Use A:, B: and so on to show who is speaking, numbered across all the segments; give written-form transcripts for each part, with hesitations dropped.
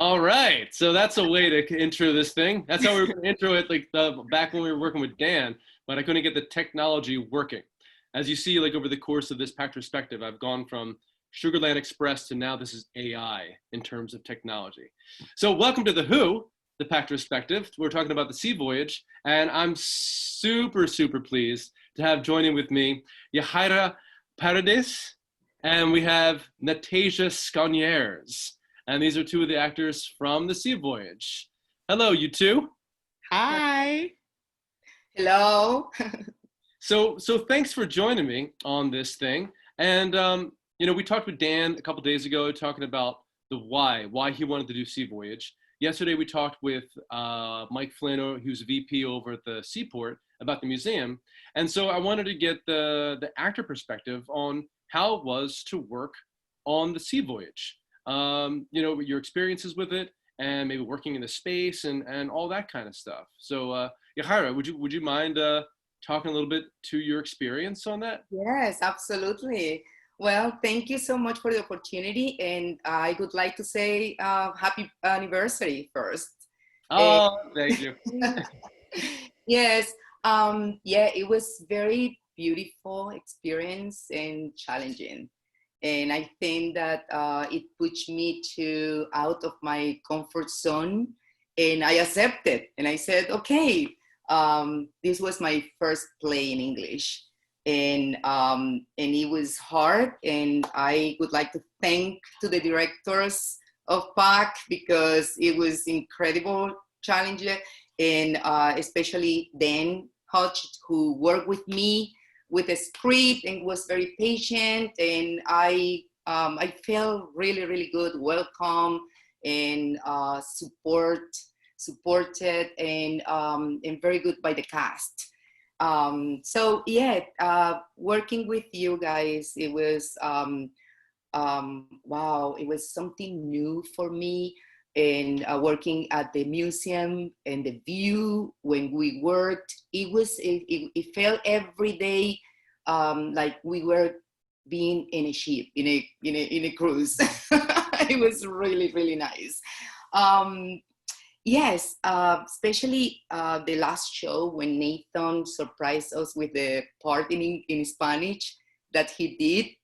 A: All right, so that's a way to intro this thing. That's how we were going to intro it, like back when we were working with Dan, but I couldn't get the technology working. As you see, like over the course of this PACtrospective, I've gone from Sugarland Express to now this is AI in terms of technology. So welcome to the Who, the PACtrospective. We're talking about the Sea Voyage, and I'm super pleased to have joining with me Yajaira Paredes, and we have Natasha Sconiers. And these are two of the actors from the Sea Voyage. Hello, you two.
B: Hi.
C: Hello.
A: So thanks for joining me on this thing. And we talked with Dan a couple days ago talking about the why he wanted to do Sea Voyage. Yesterday we talked with Mike Flynn, who's VP over at the Seaport, about the museum. And so I wanted to get the actor perspective on how it was to work on the Sea Voyage. Your experiences with it, and maybe working in the space and all that kind of stuff. So, Yajaira, would you mind talking a little bit to your experience on that?
C: Yes, absolutely. Well, thank you so much for the opportunity, and I would like to say happy anniversary first.
A: Oh, thank you.
C: Yes, it was very beautiful experience and challenging. And I think that it pushed me to out of my comfort zone, and I accepted. And I said, okay, this was my first play in English, and it was hard. And I would like to thank to the directors of PAC because it was incredible challenge, and especially Dan Hodge, who worked with me with a script and was very patient, and I felt really good, welcome, and supported, and very good by the cast. Working with you guys, it was wow, it was something new for me. And working at the museum and the view when we worked, it felt every day like we were being in a ship, in a cruise. It was really nice. Yes, especially the last show when Nathan surprised us with the part in Spanish that he did.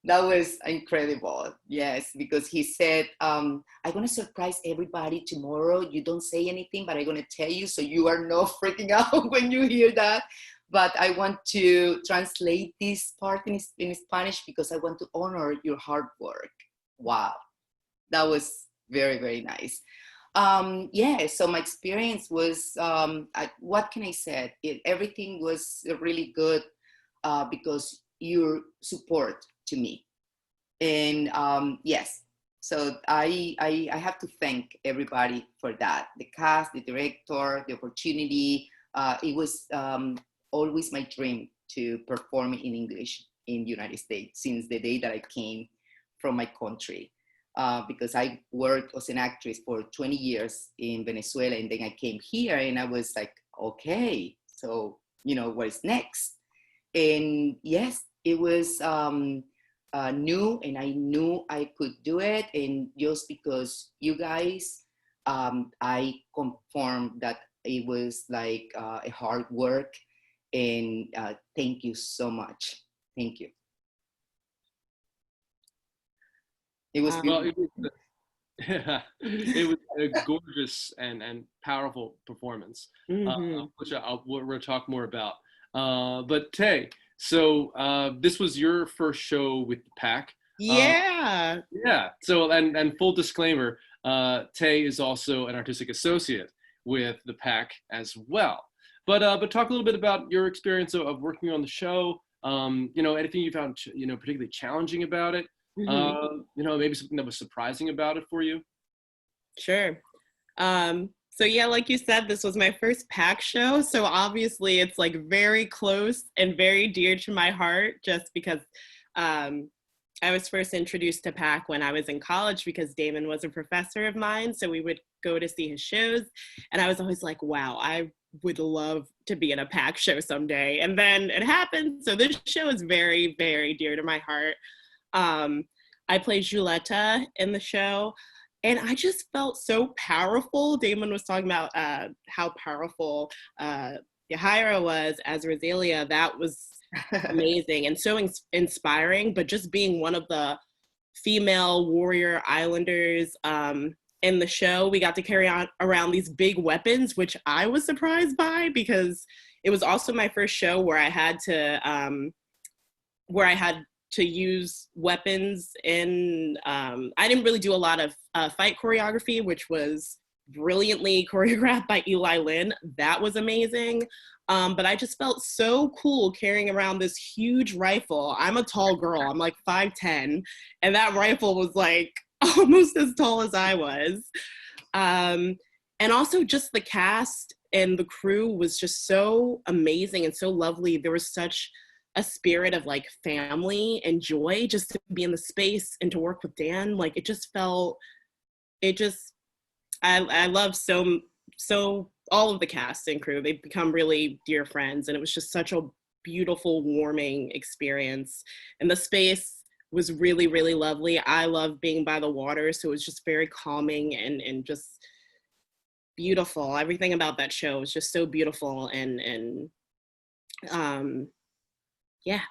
C: That was incredible. Yes, because he said, I'm going to surprise everybody tomorrow. You don't say anything, but I'm going to tell you so you are not freaking out when you hear that. But I want to translate this part in Spanish because I want to honor your hard work. Wow. That was very nice. So my experience was, what can I say? Everything was really good because your support to me. And yes, so I have to thank everybody for that. The cast, the director, the opportunity. It was always my dream to perform in English in the United States since the day that I came from my country. Because I worked as an actress for 20 years in Venezuela, and then I came here and I was like, okay, so, what's next? And yes, it was new, and I knew I could do it. And just because you guys, I confirmed that it was like a hard work. And thank you so much. Thank you. It was beautiful.
A: It was a gorgeous and powerful performance, which we'll talk more about. But Tay, so this was your first show with the PAC.
B: Yeah.
A: Yeah. So and full disclaimer, Tay is also an artistic associate with the PAC as well. But talk a little bit about your experience of working on the show. Anything you found particularly challenging about it. Maybe something that was surprising about it for you.
B: Sure. So yeah, like you said, this was my first PAC show. So obviously it's like very close and very dear to my heart just because I was first introduced to PAC when I was in college because Damon was a professor of mine. So we would go to see his shows. And I was always like, wow, I would love to be in a PAC show someday. And then it happened. So this show is very, very dear to my heart. I play Julieta in the show. And I just felt so powerful. Damon was talking about how powerful Yajaira was as Rosalia. That was amazing and so inspiring, but just being one of the female warrior islanders in the show, we got to carry on around these big weapons, which I was surprised by because it was also my first show where I had to use weapons in, I didn't really do a lot of fight choreography, which was brilliantly choreographed by Eli Lynn. That was amazing. But I just felt so cool carrying around this huge rifle. I'm a tall girl, I'm like 5'10", and that rifle was like almost as tall as I was. And also just the cast and the crew was just so amazing and so lovely. There was such a spirit of like family and joy just to be in the space and to work with Dan. Like I love so all of the cast and crew. They've become really dear friends, and it was just such a beautiful, warming experience. And the space was really, really lovely. I love being by the water, so it was just very calming and just beautiful. Everything about that show was just so beautiful and yeah.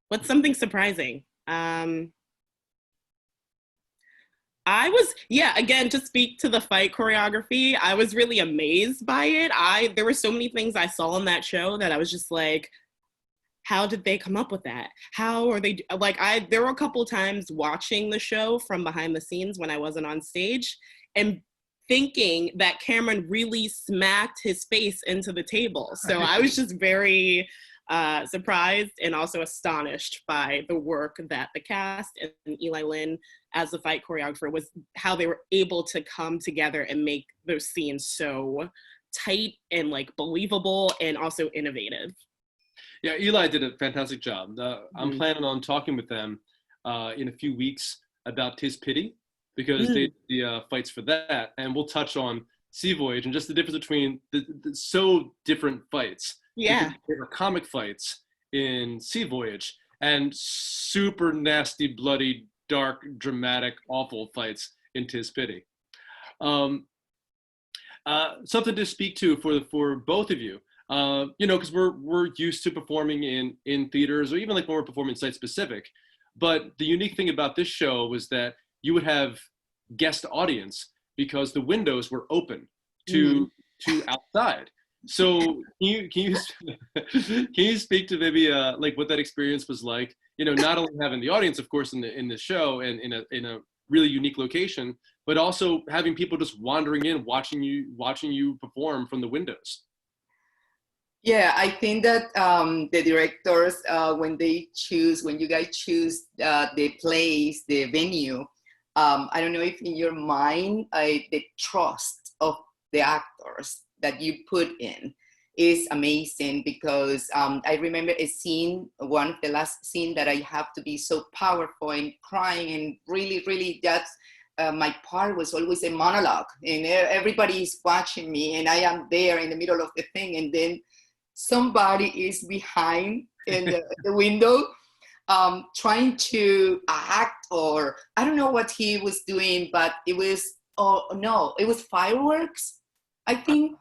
B: What's something surprising? Again, to speak to the fight choreography, I was really amazed by it. There were so many things I saw in that show that I was just like, how did they come up with that? How are they, there were a couple of times watching the show from behind the scenes when I wasn't on stage and thinking that Cameron really smacked his face into the table. So I was just very surprised and also astonished by the work that the cast and Eli Lynn as the fight choreographer was, how they were able to come together and make those scenes so tight and like believable and also innovative.
A: Yeah, Eli did a fantastic job. I'm planning on talking with them in a few weeks about Tis Pity, because they did the fights for that, and we'll touch on Sea Voyage and just the difference between the so different fights.
B: Yeah.
A: There were comic fights in Sea Voyage and super nasty, bloody, dark, dramatic, awful fights in Tis Pity. Something to speak to for both of you. Because we're used to performing in theaters, or even like when we're performing site specific. But the unique thing about this show was that you would have guest audience because the windows were open to outside. So can you speak to maybe like what that experience was like? Not only having the audience, of course, in the show and in a really unique location, but also having people just wandering in, watching you perform from the windows.
C: Yeah, I think that the directors, when you guys choose the place, the venue, I don't know if in your mind, the trust of the actors that you put in is amazing, because I remember one of the last scene that I have to be so powerful and crying and really, really, that's my part was always a monologue, and everybody is watching me and I am there in the middle of the thing, and then somebody is behind in the window trying to act, or I don't know what he was doing, but it was fireworks, I think.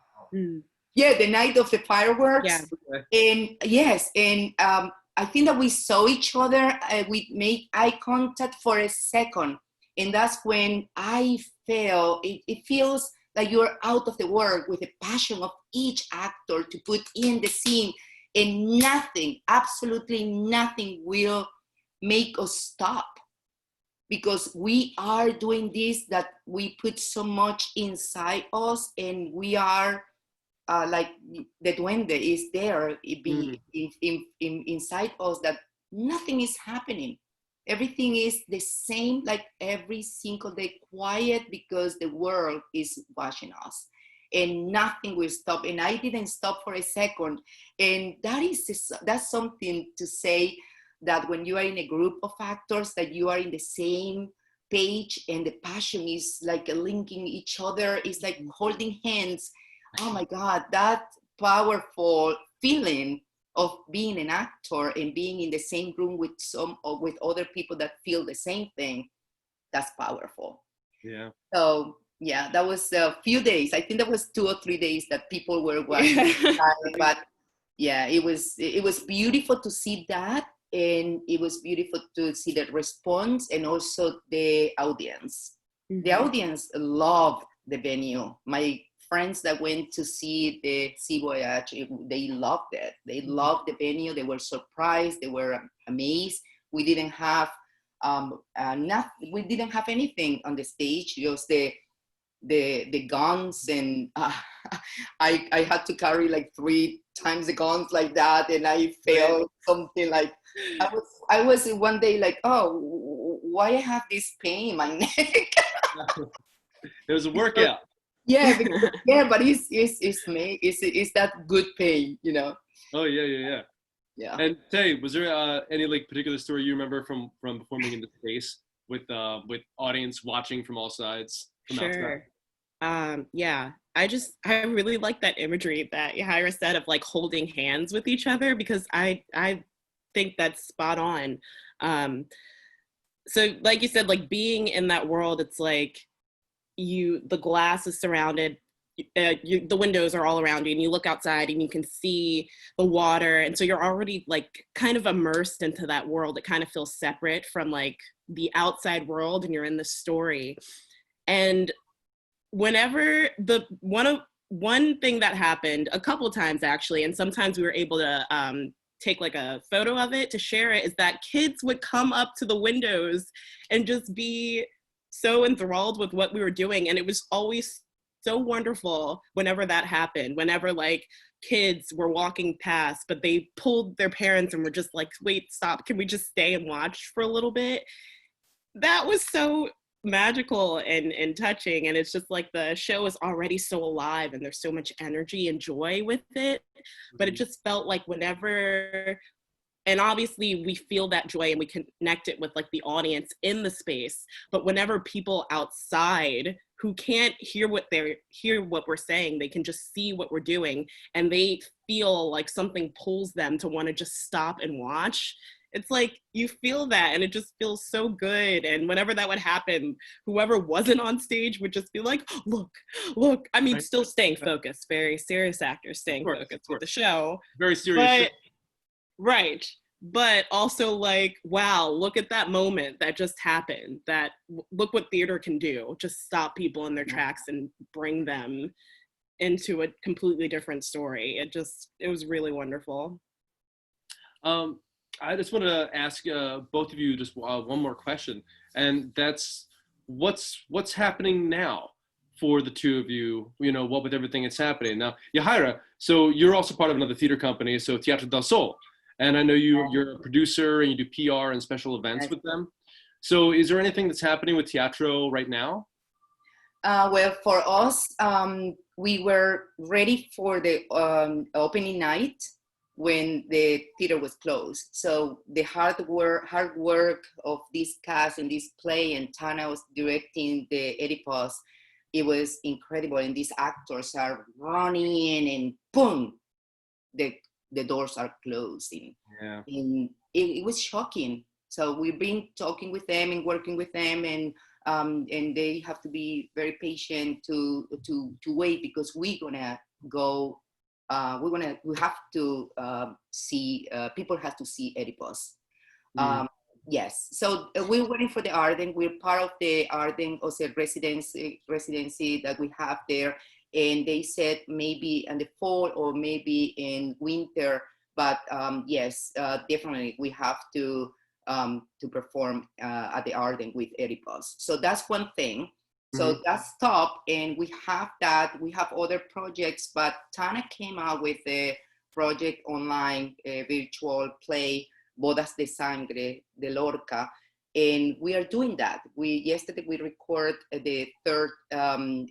C: Yeah, the night of the fireworks.
B: Yeah.
C: And yes, and I think that we saw each other, we made eye contact for a second, and that's when I felt it feels like you're out of the work with the passion of each actor to put in the scene, and nothing, absolutely nothing will make us stop, because we are doing this, that we put so much inside us, and we are like the duende is there, inside us, that nothing is happening. Everything is the same, like every single day, quiet, because the world is watching us, and nothing will stop. And I didn't stop for a second. And that's something to say, that when you are in a group of actors, that you are in the same page, and the passion is like linking each other, it's like holding hands. Oh my God, that powerful feeling of being an actor and being in the same room with other people that feel the same thing, that's powerful.
A: Yeah.
C: So yeah, that was a few days. I think that was 2 or 3 days that people were watching. But yeah, it was beautiful to see that, and it was beautiful to see the response and also the audience. The audience loved the venue. My friends that went to see the SEA Voyage, they loved it. They loved the venue. They were surprised. They were amazed. We didn't have we didn't have anything on the stage. Just the guns, and I had to carry like 3 times the guns like that, and I felt something like I was one day like, oh, why I have this pain in my neck.
A: It was a workout.
C: Yeah, but it's that good pain, you know.
A: Oh yeah.
C: Yeah.
A: And Tay, was there any like particular story you remember from performing in the space with audience watching from all sides? From
B: Sure.
A: outside?
B: Yeah, I really like that imagery that Yajaira said of like holding hands with each other, because I think that's spot on. So like you said, like being in that world, it's like the glass is surrounded, the windows are all around you, and you look outside and you can see the water, and so you're already like kind of immersed into that world. It kind of feels separate from like the outside world, and you're in the story. And whenever one thing that happened a couple times actually, and sometimes we were able to take like a photo of it to share it, is that kids would come up to the windows and just be so enthralled with what we were doing. And it was always so wonderful whenever that happened, whenever like kids were walking past, but they pulled their parents and were just like, wait, stop, can we just stay and watch for a little bit? That was so magical and touching. And it's just like the show is already so alive and there's so much energy and joy with it. But it just felt like whenever, and obviously we feel that joy and we connect it with like the audience in the space, but whenever people outside who can't hear what we're saying, they can just see what we're doing, and they feel like something pulls them to want to just stop and watch. It's like you feel that, and it just feels so good. And whenever that would happen, whoever wasn't on stage would just be like, look. I mean, still staying focused, very serious actors staying focused with the show.
A: Very serious show.
B: Right. But also like, wow, look at that moment that just happened. That look what theater can do. Just stop people in their tracks and bring them into a completely different story. It was really wonderful.
A: I just want to ask both of you just one more question, and that's what's happening now for the two of you, you know, what with everything that's happening now. Yajaira, so you're also part of another theater company, so Teatro del Sol, and I know you're a producer and you do PR and special events with them. So is there anything that's happening with Teatro right now?
C: Well, for us, we were ready for the opening night when the theater was closed. So the hard work of this cast and this play, and Tana was directing the Oedipus, it was incredible. And these actors are running and boom, the doors are closing.
A: Yeah.
C: And it was shocking. So we've been talking with them and working with them, and they have to be very patient to wait, because we're gonna go. We have to see, people have to see Oedipus. Yes, so we're waiting for the Arden. We're part of the Arden also residency that we have there, and they said maybe in the fall or maybe in winter. But yes, definitely we have to perform at the Arden with Oedipus. So that's one thing. So that's top, and we have that. We have other projects, but Tana came out with a project online, a virtual play, Bodas de Sangre de Lorca, and we are doing that. Yesterday we recorded the third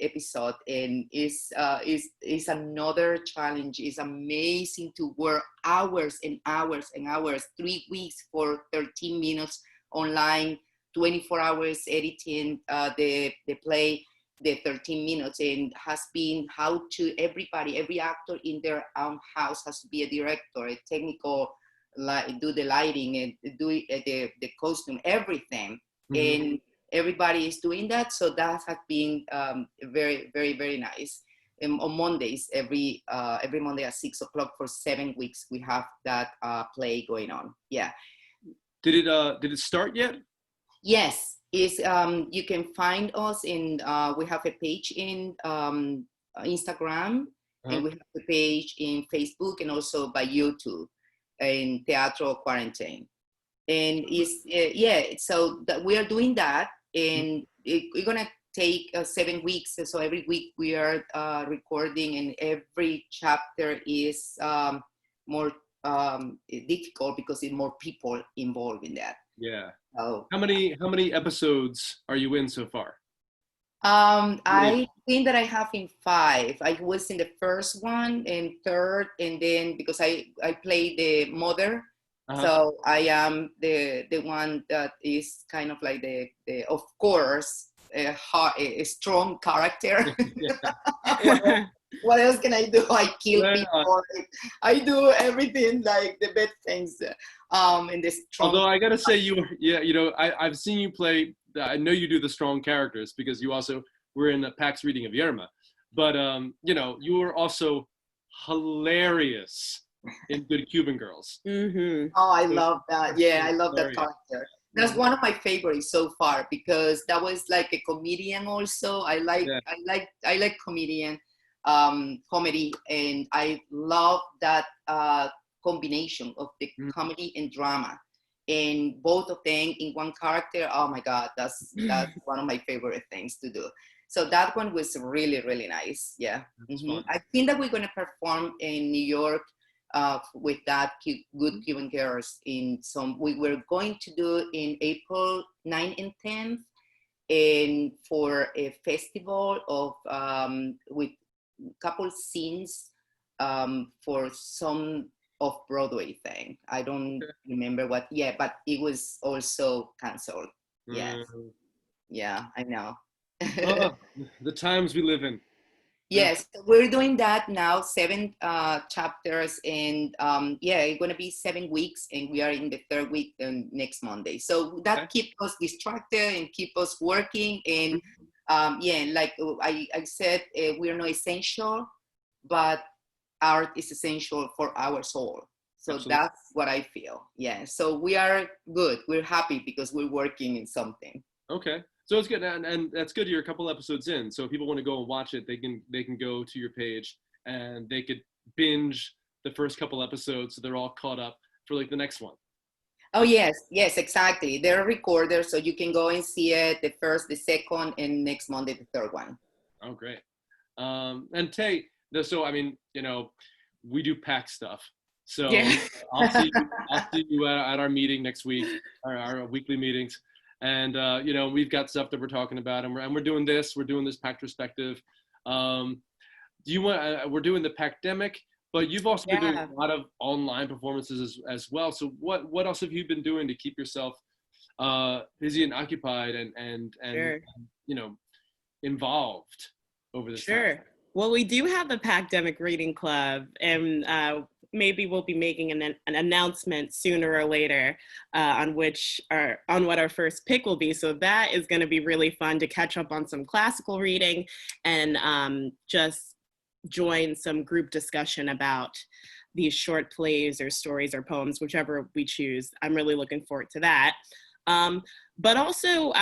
C: episode, and it's another challenge. It's amazing to work hours and hours and hours, 3 weeks for 13 minutes online, 24 hours editing the play, the 13 minutes, and has been how to every actor in their own house has to be a director, a technical, do the lighting and do the costume, everything. And everybody is doing that. So that has been very, very, very nice. On Mondays, every Monday at 6 o'clock for 7 weeks, we have that play going on. Yeah.
A: Did it start yet?
C: Yes, is you can find us in. We have a page in Instagram, and we have a page in Facebook, and also by YouTube in Teatro Quarantine. And so that we are doing that, and we're gonna take 7 weeks. So every week we are recording, and every chapter is more difficult because it's more people involved in that.
A: Yeah.
C: So,
A: How many episodes are you in so far?
C: I think that I have in 5. I was in the first one and third, and then because I play the mother, so I am the one that is kind of like the of course a strong character. What else can I do? I kill people. I do everything, like the bad things. And the strong.
A: Although I gotta say, I've seen you play. I know you do the strong characters because you also were in the PAC's reading of Yerma. But you were also hilarious in Good Cuban Girls.
B: Mm-hmm.
C: Oh, I love that. Yeah, I love that character. That's one of my favorites so far because that was like a comedian also. I like comedian. Comedy, and I love that combination of the comedy and drama, and both of them in one character. Oh my God, that's one of my favorite things to do. So that one was really, really nice. Yeah, I think that we're gonna perform in New York with that Good Cuban Girls in some. We were going to do in April 9th and 10th, and for a festival of with couple scenes for some off-Broadway thing. I don't remember what, but it was also canceled. Yes. Yeah, I know.
A: Oh, the times we live in.
C: Yes, we're doing that now, 7 chapters, and it's going to be 7 weeks, and we are in the 3rd week next Monday. So that keeps us distracted and keep us working, and like I said, we're not essential, but art is essential for our soul. So Absolutely. That's what I feel. Yeah. So we are good. We're happy because we're working in something.
A: Okay. So it's good, and that's good. You're a couple episodes in, so if people want to go and watch it, they can go to your page and they could binge the first couple episodes, so they're all caught up for like the next one.
C: Oh yes, exactly. They're recorded, so you can go and see it, the first, the second, and next Monday the 3rd one.
A: Oh great. And Tay, so I mean, we do PAC stuff, so I'll see you at our meeting next week, our weekly meetings. And, we've got stuff that we're talking about, and we're doing this PACtrospective. We're doing the PACdemic, but you've also been doing a lot of online performances as well. So what else have you been doing to keep yourself busy and occupied and involved over this time?
B: Well, we do have the PACdemic Reading Club, and maybe we'll be making an announcement sooner or later on what our first pick will be. So that is going to be really fun to catch up on some classical reading and just join some group discussion about these short plays or stories or poems, whichever we choose. I'm really looking forward to that. But also,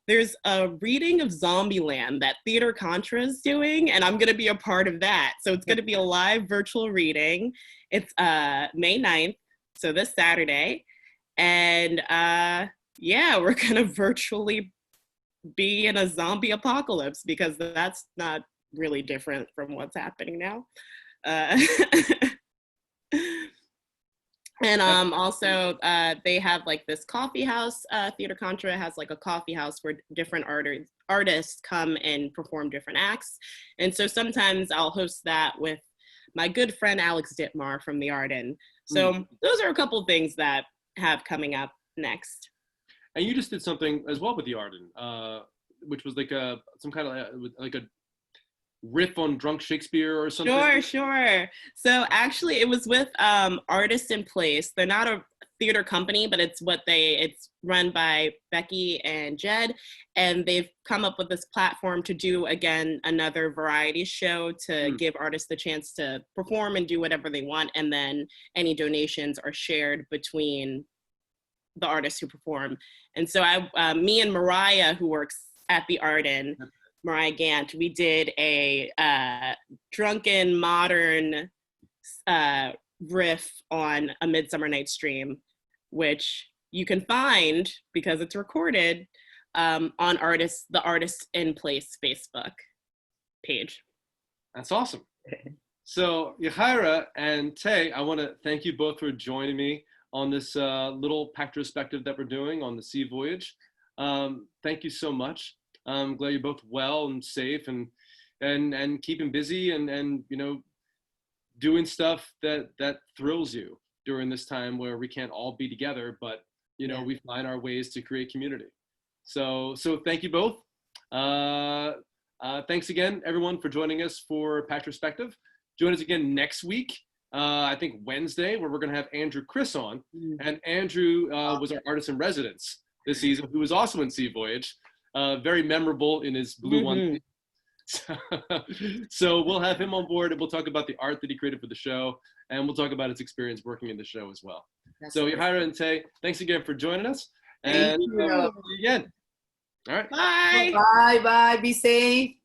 B: there's a reading of Zombieland that Theater Contra is doing, and I'm going to be a part of that. So it's going to be a live virtual reading. It's May 9th, so this Saturday. And we're going to virtually be in a zombie apocalypse because that's not really different from what's happening now. And also, they have like this coffee house. Theater Contra has like a coffee house where different artists come and perform different acts. And so sometimes I'll host that with my good friend Alex Dittmar from the Arden. So those are a couple of things that have coming up next.
A: And you just did something as well with the Arden, which was like some kind of riff on drunk Shakespeare or something?
B: Sure. So actually it was with Artists in Place. They're not a theater company, but it's run by Becky and Jed, and they've come up with this platform to do, again, another variety show to give artists the chance to perform and do whatever they want, and then any donations are shared between the artists who perform. And so me and Mariah, who works at the Arden, Mariah Gant, we did a drunken modern riff on A Midsummer Night's Dream, which you can find, because it's recorded, on the Artists in Place Facebook page.
A: That's awesome. So Yajaira and Tay, I want to thank you both for joining me on this little PACtrospective that we're doing on the SEA Voyage. Thank you so much. I'm glad you're both well and safe and keeping busy and you know, doing stuff that thrills you during this time where we can't all be together, but you know, we find our ways to create community. So thank you both. Thanks again, everyone, for joining us for PACtrospective. Join us again next week, I think Wednesday, where we're going to have Andrew Chris on. And Andrew was our artist in residence this season, who was also in SEA Voyage. Very memorable in his blue one. So we'll have him on board, and we'll talk about the art that he created for the show, and we'll talk about his experience working in the show as well. So Yajaira and Tay, thanks again for joining us. And see you again. All right.
B: Bye.
C: Bye. Be safe.